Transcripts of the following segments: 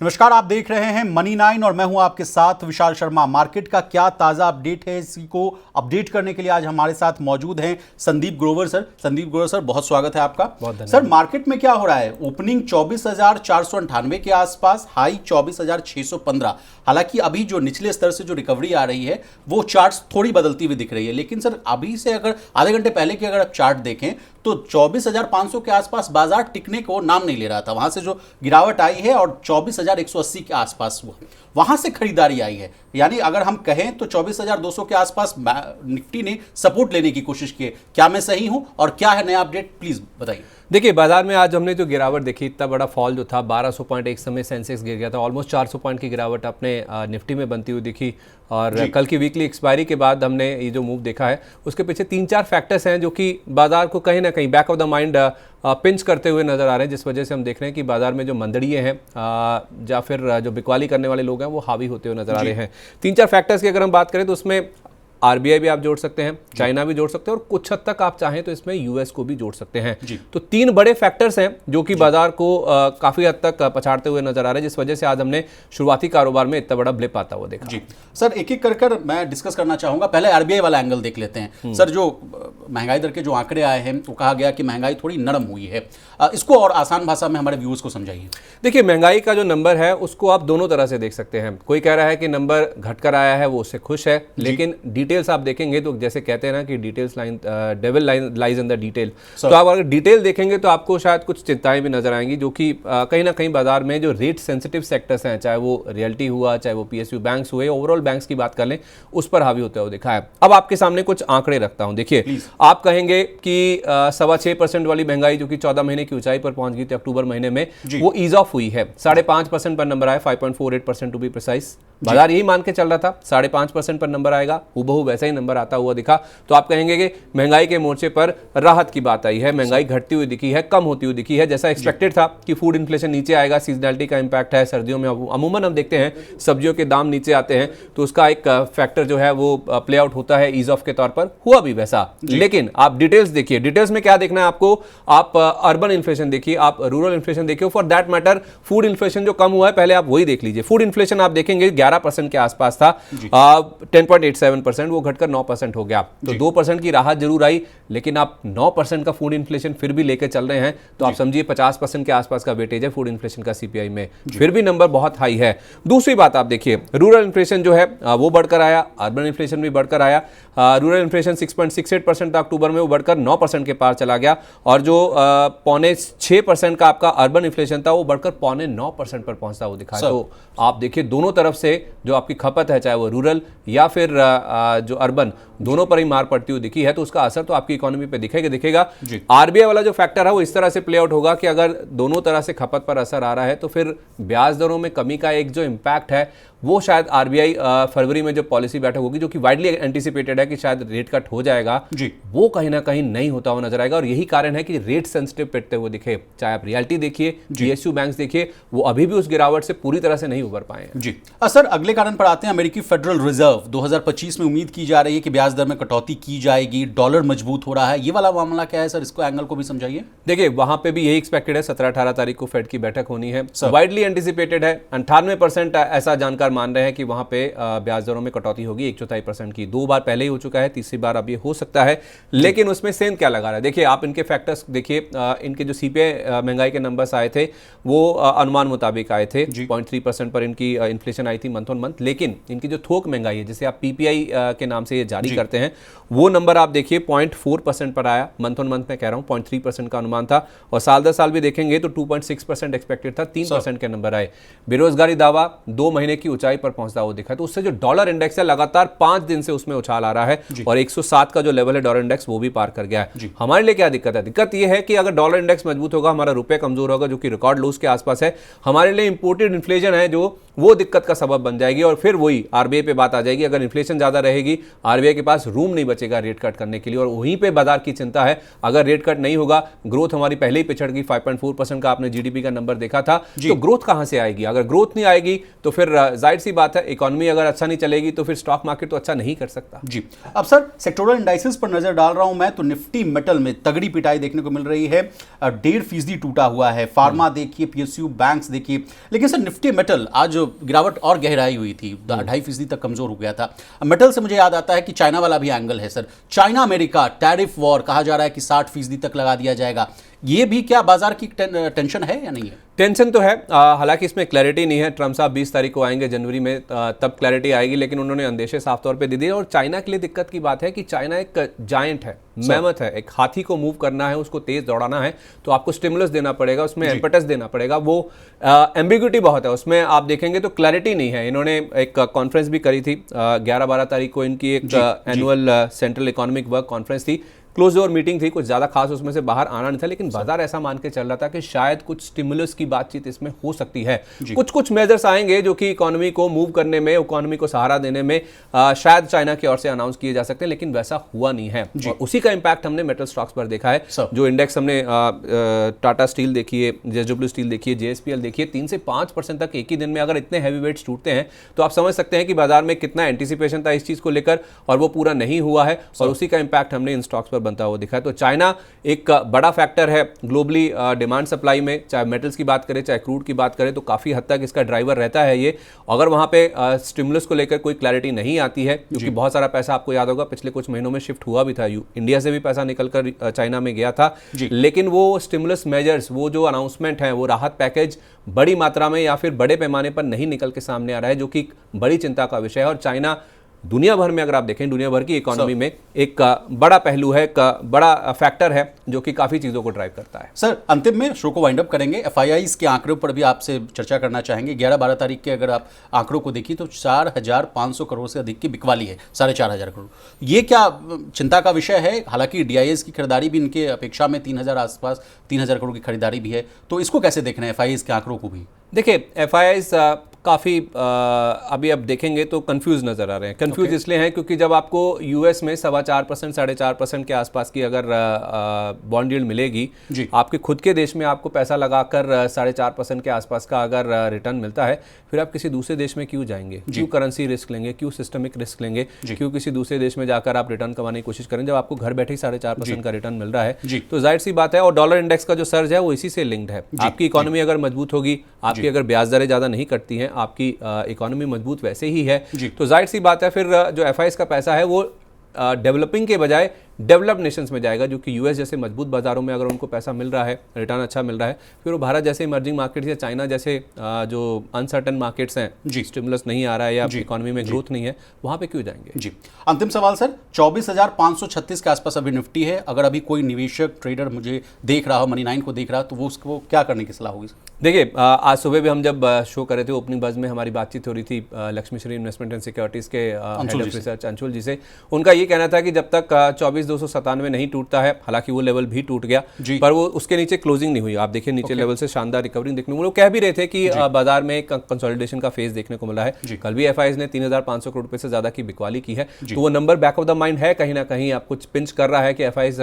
नमस्कार, आप देख रहे हैं मनी 9 और मैं हूं आपके साथ विशाल शर्मा। मार्केट का क्या ताजा अपडेट है, इसी को अपडेट करने के लिए आज हमारे साथ मौजूद हैं संदीप ग्रोवर सर। संदीप ग्रोवर सर, बहुत स्वागत है आपका। बहुत धन्यवाद सर, मार्केट में क्या हो रहा है? ओपनिंग 24,498 के आसपास, हाई 24,615। हालांकि अभी जो निचले स्तर से जो रिकवरी आ रही है वो चार्ट्स थोड़ी बदलती हुई दिख रही है, लेकिन सर अभी से अगर आधे घंटे पहले की अगर आप चार्ट देखें तो 24,500 के आसपास बाजार टिकने को नाम नहीं ले रहा था। वहां से जो गिरावट आई है और 24,180 के आसपास हुआ, वहां से खरीदारी आई है। यानी अगर हम कहें तो 24,200 के आसपास निफ्टी ने सपोर्ट लेने की कोशिश की। क्या मैं सही हूं और क्या है नया अपडेट, प्लीज बताइए। देखिए, बाजार में आज हमने जो गिरावट देखी, इतना बड़ा फॉल जो था, 1200 पॉइंट एक समय सेंसेक्स गिर गया था। ऑलमोस्ट 400 पॉइंट की गिरावट अपने निफ्टी में बनती हुई दिखी। और कल की वीकली एक्सपायरी के बाद हमने ये जो मूव देखा है, उसके पीछे 3-4 फैक्टर्स हैं जो कि बाजार को कहीं ना कहीं back of the mind pinch करते हुए नजर आ रहे हैं, जिस वजह से हम देख रहे हैं कि बाजार में जो मंदड़िए हैं या फिर जो बिकवाली करने वाले लोग हैं वो हावी होते हुए नजर आ रहे हैं। 3-4 फैक्टर्स की अगर हम बात करें तो उसमें आरबीआई भी आप जोड़ सकते हैं, चाइना भी जोड़ सकते हैं और कुछ हद तक आप चाहें तो इसमें यूएस को भी जोड़ सकते हैं। तो 3 बड़े फैक्टर्स हैं जो कि बाजार को काफी हद तक पछाड़ते हुए नजर आ रहे हैं, जिस वजह से आज हमने शुरुआती कारोबार में इतना बड़ा ब्लिप आता हुआ देखा। जी सर, एक एक कर मैं डिस्कस करना चाहूंगा। पहले आरबीआई वाला एंगल देख लेते हैं। सर, जो महंगाई दर के जो आंकड़े आए हैं वो कहा गया कि महंगाई थोड़ी नरम हुई है। इसको और आसान भाषा में हमारे व्यूअर्स को समझाइए। देखिए, महंगाई का जो नंबर है उसको आप दोनों तरह से देख सकते हैं। कोई कह रहा है कि नंबर घटकर आया है, वो उससे खुश है, लेकिन डिटेल्स आप देखेंगे तो जैसे कहते हैं ना कि details devil lies in the detail. तो आप अगर डिटेल देखेंगे तो आपको शायद कुछ चिंताएं भी नजर आएंगी, जो कि कहीं ना कहीं बाजार में जो रेट सेंसिटिव सेक्टर्स हैं, चाहे वो रियल्टी हुआ, चाहे वो पीएसयू बैंक्स हुए, ओवरऑल बैंक्स की बात कर लें, उस पर हावी होते हुए दिखा है। अब आपके सामने कुछ आंकड़े रखता हूं। देखिए, आप कहेंगे कि 6.25% वाली महंगाई जो कि 14 महीने की ऊंचाई पर पहुंच गई थी अक्टूबर महीने में, वो ईज ऑफ हुई है। 5.5% पर नंबर आया, 5.48% टू बी प्रिसाइज। बाजार यही मान के चल रहा था 5.5% पर नंबर आएगा, हूबहू वैसा ही नंबर आता हुआ दिखा। तो आप कहेंगे कि महंगाई के मोर्चे पर राहत की बात आई है, महंगाई घटती हुई दिखी है, कम होती हुई दिखी है। जैसा एक्सपेक्टेड था कि फूड इन्फ्लेशन नीचे आएगा, सीजनैलिटी का इंपैक्ट है, सर्दियों में अमूमन हम देखते हैं सब्जियों के दाम नीचे आते हैं, तो उसका एक फैक्टर जो है वो प्ले आउट होता है ईज ऑफ के तौर पर, हुआ भी वैसा। लेकिन आप डिटेल्स देखिए, डिटेल्स में क्या देखना है आपको, आप अर्बन इन्फ्लेशन देखिए, आप रूरल इन्फ्लेशन देखिए, for that matter food inflation जो कम हुआ है पहले आप वही देख लीजिए। फूड इन्फ्लेशन आप देखेंगे 11% के आसपास था, 10.87%, वो घटकर 9% हो गया। तो 2% की राहत जरूर आई, लेकिन आप 9% का फूड इन्फ्लेशन फिर भी लेके चल रहे हैं, तो आप समझिए 50% के आसपास का वेटेज है फूड इन्फ्लेशन का सीपीआई में, फिर भी नंबर बहुत हाई है। दूसरी बात आप देखिए, रूरल इन्फ्लेशन जो है वो बढ़कर आया, अर्बन इन्फ्लेशन भी बढ़कर आया। रूरल इन्फ्लेशन 6.68% था अक्टूबर में, वो बढ़कर 9% के पार चला गया, और जो 5.6% का आपका अर्बन इन्फ्लेशन था वो बढ़कर 5.9% पर पहुंचता हुआ दिखा। तो आप देखिए, दोनों तरफ से जो आपकी खपत है, चाहे वो रूरल या फिर जो अर्बन, दोनों पर ही मार पड़ती हुई दिखी है, तो उसका असर तो आपकी इकोनॉमी पे दिखेगा। आरबीआई वाला जो फैक्टर है वो इस तरह से प्ले आउट होगा कि अगर दोनों तरह से खपत पर असर आ रहा है तो फिर ब्याज दरों में कमी का एक जो इंपैक्ट है वो शायद आरबीआई फरवरी में जो पॉलिसी बैठक होगी, जो कि वाइडली एंटिसिपेटेड है कि शायद रेट कट हो जाएगा, वो कहीं ना कहीं नहीं होता हुआ नजर आएगा। और यही कारण है कि रेट सेंसिटिव पिटते हुए दिखे, चाहे आप रियल्टी देखिए, पीएसयू बैंक्स देखिए, वो अभी भी उस गिरावट से पूरी तरह से नहीं उबर पाए हैं। जी सर, अगले कारण पर आते हैं। अमेरिकी फेडरल रिजर्व 2025 में उम्मीद की जा रही है कि ब्याज दर में कटौती की जाएगी, डॉलर मजबूत हो रहा है। ये वाला मामला क्या है सर, इसको एंगल को भी समझाइए। देखिए, वहां पे भी यही एक्सपेक्टेड है, 17-18 तारीख को फेड की बैठक होनी है, वाइडली एंटिसिपेटेड है। 98% ऐसा जानकार मान रहे हैं कि वहां पे ब्याज दरों में कटौती होगी 1/4% की। 2 बार पहले ही हो चुका है, तीसरी बार अब ये हो सकता है, लेकिन उसमें सेंध क्या लगा रहा है। देखिए, आप इनके फैक्टर्स देखिए, इनके जो सीपीआई महंगाई के नंबर्स आए थे वो अनुमान मुताबिक आए थे, 0.3% पर इनकी इन्फ्लेशन आई थी मंथ ऑन मंथ। लेकिन इनकी जो थोक महंगाई है, जिसे आप पीपीआई के नाम से ये जारी करते हैं, वो नंबर आप देखिए 0.4% पर आया मंथ ऑन मंथ में, कह रहा हूं 0.3% का अनुमान था, और साल दर साल भी देखेंगे तो 2.6% एक्सपेक्टेड था, 3% के नंबर आए। बेरोजगारी दावा 2 महीने की ऊंचाई पर पहुंचता हुआ दिखा, तो उससे जो डॉलर इंडेक्स है लगातार 5 दिन से उसमें उछाल आ रहा है, और 107 का जो लेवल है डॉलर इंडेक्स वो भी पार कर गया है। हमारे लिए क्या दिक्कत है? दिक्कत यह है कि अगर डॉलर इंडेक्स मजबूत होगा, हमारा रुपए कमजोर होगा, जो कि रिकॉर्ड लोस के आसपास है, हमारे लिए इंपोर्टेड इन्फ्लेशन है जो वो दिक्कत का सबब बन जाएगी, और फिर वही आरबीआई पे बात आ जाएगी। अगर इन्फ्लेशन ज्यादा रहेगी, आरबीआई के पास रूम नहीं बचेगा रेट कट करने के लिए, और वहीं पे बाजार की चिंता है। अगर रेट कट नहीं होगा, ग्रोथ हमारी पहले ही पिछड़ गई, 5.4% का आपने जीडीपी का नंबर देखा था, तो ग्रोथ कहां से आएगी? अगर ग्रोथ नहीं आएगी तो फिर जाहिर सी बात है इकोनॉमी अगर अच्छा नहीं चलेगी तो फिर स्टॉक मार्केट तो अच्छा नहीं कर सकता। जी। अब सर सेक्टोरल इंडाइसेस पर नजर डाल रहा हूं मैं, तो निफ्टी मेटल में तगड़ी पिटाई देखने को मिल रही है, 1.5% टूटा हुआ है। फार्मा देखिए, पीएसयू बैंक्स देखिए, लेकिन सर निफ्टी मेटल आज गिरावट और गहराई हुई थी, 2.5% तक कमजोर हो गया था। मेटल से मुझे याद आता है कि चाइना वाला भी एंगल है sir, China America tariff war, कहा जा रहा है कि 60% तक लगा दिया जाएगा। ये भी क्या बाजार की टेंशन है या नहीं है? टेंशन तो है, हालांकि इसमें क्लैरिटी नहीं है। ट्रम्प साहब 20 तारीख को आएंगे जनवरी में, तब क्लैरिटी आएगी, लेकिन उन्होंने अंदेशे साफ तौर पे दे दिए। और चाइना के लिए दिक्कत की बात है कि चाइना एक जायंट है, मैमथ है, एक हाथी को मूव करना है, उसको तेज दौड़ाना है तो आपको स्टिमुलस देना पड़ेगा, उसमें एम्पेटस देना पड़ेगा। वो एम्बिग्यूटी बहुत है उसमें, आप देखेंगे तो क्लैरिटी नहीं है। इन्होंने एक कॉन्फ्रेंस भी करी थी 11-12 तारीख को, इनकी एक annual central economic work conference थी, क्लोज डोर मीटिंग थी, कुछ ज़्यादा खास उसमें से बाहर आना नहीं था, लेकिन बाजार ऐसा मान के चल रहा था कि शायद कुछ स्टिमुलस की बातचीत इसमें हो सकती है। कुछ मेजर्स आएंगे जो कि इकोनॉमी को मूव करने में, इकोनॉमी को सहारा देने में शायद चाइना की ओर से अनाउंस किए जा सकते हैं, लेकिन वैसा हुआ नहीं है। और उसी का इंपैक्ट हमने मेटल स्टॉक्स पर देखा है। जो इंडेक्स हमने टाटा स्टील देखिए, जेएसडब्ल्यू स्टील देखिए, जेएसपीएल देखिए, 3 से 5% तक एक ही दिन में अगर इतने हैवी वेट्स टूटते हैं तो आप समझ सकते हैं कि बाजार में कितना एंटिसिपेशन था इस चीज़ को लेकर और वो पूरा नहीं हुआ है, और उसी का इंपैक्ट हमने इन स्टॉक्स पर बनता हुआ दिखा है। तो चाइना एक बड़ा फैक्टर है ग्लोबली डिमांड सप्लाई में, चाहे मेटल्स की बात करें चाहे क्रूड की बात करें, तो काफ़ी हद तक इसका ड्राइवर रहता है ये। अगर वहाँ पे स्टिमुलस को लेकर कोई क्लैरिटी नहीं आती है, क्योंकि बहुत सारा पैसा आपको याद होगा पिछले कुछ महीनों में शिफ्ट हुआ भी था, इंडिया से भी पैसा निकलकर चाइना में गया था, लेकिन वो स्टिमुलस मेजर्स, वो जो अनाउंसमेंट है, वो राहत पैकेज बड़ी मात्रा में या फिर बड़े पैमाने पर नहीं निकल के सामने आ रहा है, जो कि बड़ी चिंता का विषय है। और चाइना दुनिया भर में, अगर आप देखें दुनिया भर की इकोनॉमी में एक बड़ा पहलू है, एक बड़ा फैक्टर है जो कि काफ़ी चीज़ों को ड्राइव करता है। सर अंतिम में शो को वाइंड अप करेंगे, एफआईआईज के आंकड़ों पर भी आपसे चर्चा करना चाहेंगे। 11-12 तारीख के अगर आप आंकड़ों को देखिए तो 4,500 करोड़ से अधिक की बिकवाली है, 4,500 करोड़। ये क्या चिंता का विषय है? हालांकि डीआईएस की खरीदारी भी इनके अपेक्षा में 3,000 आसपास, 3,000 करोड़ की खरीदारी भी है, तो इसको कैसे देख रहे हैं एफआईआईज के आंकड़ों को भी? देखिए एफआईआईज काफ़ी अभी आप देखेंगे तो कंफ्यूज नज़र आ रहे हैं। कंफ्यूज इसलिए हैं क्योंकि जब आपको यूएस में 4.25%, 4.5% के आसपास की अगर बॉन्ड यील्ड मिलेगी, आपके खुद के देश में आपको पैसा लगाकर 4.5% के आसपास का अगर रिटर्न मिलता है, फिर आप किसी दूसरे देश में क्यों जाएंगे? क्यों करेंसी रिस्क लेंगे? क्यों सिस्टमिक रिस्क लेंगे? क्यों किसी दूसरे देश में जाकर आप रिटर्न कमाने की कोशिश करें जब आपको घर बैठे ही 4.5% का रिटर्न मिल रहा है? तो जाहिर सी बात है, और डॉलर इंडेक्स का जो सर्ज है वो इसी से लिंक्ड है। आपकी इकोनॉमी अगर मजबूत होगी, आपकी अगर ब्याज दरें ज़्यादा नहीं कटती हैं, आपकी इकोनॉमी मजबूत वैसे ही है, तो जाहिर सी बात है फिर जो एफआईआईज का पैसा है वो डेवलपिंग के बजाय डेवलप्ड नेशंस में जाएगा, जो कि यूएस जैसे मजबूत बाजारों में अगर उनको पैसा मिल रहा है, रिटर्न अच्छा मिल रहा है, फिर वो भारत जैसे इमर्जिंग मार्केट्स या चाइना जैसे जो अनसर्टन मार्केट्स हैं, स्टिमुलस नहीं आ रहा है या इकोनॉमी में ग्रोथ नहीं है, वहाँ पे क्यों जाएंगे? जी अंतिम सवाल सर, 24,536 के आसपास अभी निफ्टी है। अगर अभी कोई निवेशक ट्रेडर मुझे देख रहा हो, मनी9 को देख रहा हो, तो वो उसको क्या करने की सलाह होगी? देखिए आज सुबह भी हम जब शो कर रहे थे, ओपनिंग बज में हमारी बातचीत हो रही थी Lakshmi Shri investment and securities के हेड ऑफ रिसर्च अंशुल जी से। उनका ये कहना था कि जब तक 24,297 नहीं टूटता है, हालांकि वो लेवल भी टूट गया पर वो उसके नीचे क्लोजिंग नहीं हुई। आप देखिए नीचे लेवल से शानदार रिकवरी देखने को, वो कह भी रहे थे कि बाजार में कंसोलिडेशन का फेज देखने को मिला है। कल भी एफआईआईज ने 3,500 करोड़ रुपए से ज्यादा की बिकवाली की है, तो वो number back of the mind है, कहीं ना कहीं आपको पिंच कर रहा है कि एफआईआईज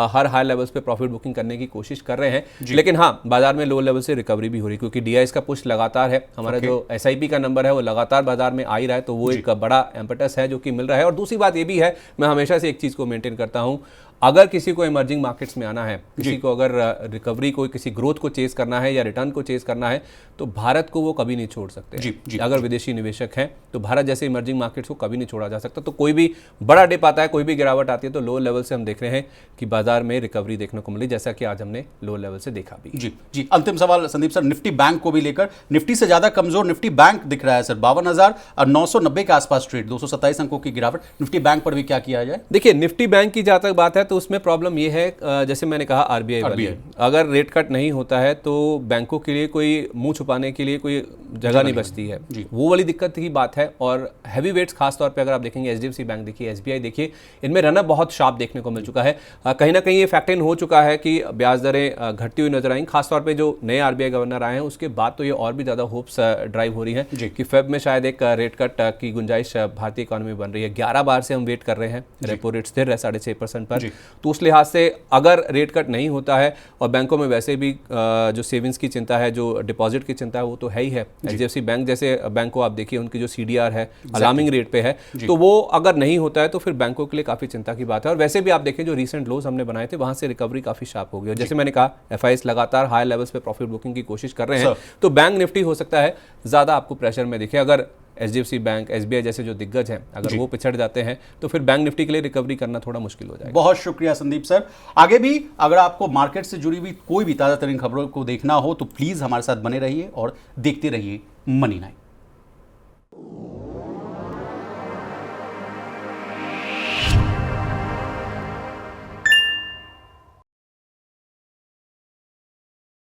हर हाई लेवल्स पे प्रॉफिट बुकिंग करने की कोशिश कर रहे हैं। लेकिन हाँ, बाजार में लो लेवल से रिकवरी भी हो रही है, क्योंकि डीआईएस का पुश लगातार है, हमारा जो एसआईपी का नंबर है वो लगातार बाजार में आ ही रहा है, तो वो एक बड़ा एम्पेटस है जो कि मिल रहा है। और दूसरी बात ये भी है, मैं हमेशा से एक चीज को मेंटेन करता हूं, अगर किसी को इमर्जिंग मार्केट्स में आना है, किसी को अगर रिकवरी को, किसी ग्रोथ को चेस करना है या रिटर्न को चेस करना है, तो भारत को वो कभी नहीं छोड़ सकते। अगर विदेशी निवेशक हैं तो भारत जैसे इमर्जिंग मार्केट्स को कभी नहीं छोड़ा जा सकता। तो कोई भी बड़ा डिप आता है, कोई भी गिरावट आती है, तो लो लेवल से हम देख रहे हैं कि बाजार में रिकवरी देखने को मिली, जैसा कि आज हमने लो लेवल से देखा भी। जी अंतिम सवाल संदीप सर, निफ्टी बैंक को भी लेकर, निफ्टी से ज्यादा कमजोर निफ्टी बैंक दिख रहा है सर, 52,990 के आसपास ट्रेड, 227 अंकों की गिरावट। निफ्टी बैंक पर भी क्या किया जाए? देखिए निफ्टी बैंक की जहां तक बात है तो उसमें प्रॉब्लम ये है, जैसे मैंने कहा आरबीआई वाली, अगर रेट कट नहीं होता है तो बैंकों के लिए कोई मुंह छुपाने के लिए कोई जगह नहीं बचती है, वो वाली दिक्कत की बात है। और हैवी वेट्स खास तौर पे अगर आप देखेंगे, एचडीएफसी बैंक देखिए, एसबीआई देखिए, इनमें रनअप बहुत शार्प देखने को मिल चुका है। कहीं ना कहीं ये फैक्टर इन हो चुका है कि ब्याज दरें घटती हुई नजर आएंगी, खासतौर पे जो नए आरबीआई गवर्नर आए हैं उसके बाद तो ये और भी ज्यादा होप्स ड्राइव हो रही है कि फेब में शायद एक रेट कट की गुंजाइश भारतीय इकोनॉमी बन रही है। 11 बार से हम वेट कर रहे हैं, रेपो रेट स्थिर है 6.5% पर, तो उस लिहाज से अगर रेट कट नहीं होता है और बैंकों में वैसे भी जो सेविंग्स की चिंता है, जो डिपॉजिट की चिंता है, वो तो है ही है। HDFC बैंक जैसे बैंक को आप देखिए, उनकी जो CDR है अलार्मिंग रेट पे है, तो वो अगर नहीं होता है तो फिर बैंकों के लिए काफ़ी चिंता की बात है। और वैसे भी आप देखें जो रीसेंट लोज हमने बनाए थे, वहाँ से रिकवरी काफ़ी शार्प हो गई। और जैसे मैंने कहा, FIs लगातार हाई लेवल्स पे प्रॉफिट बुकिंग की कोशिश कर रहे हैं, तो बैंक निफ्टी हो सकता है ज़्यादा आपको प्रेशर में दिखे। अगर HDFC बैंक, SBI जैसे जो दिग्गज हैं, अगर वो पिछड़ जाते हैं तो फिर बैंक निफ्टी के लिए रिकवरी करना थोड़ा मुश्किल हो जाएगा। बहुत शुक्रिया संदीप सर। आगे भी अगर आपको मार्केट से जुड़ी हुई कोई भी ताज़ा तरीन खबरों को देखना हो तो प्लीज़ हमारे साथ बने रहिए और देखते रहिए मनी नाइन।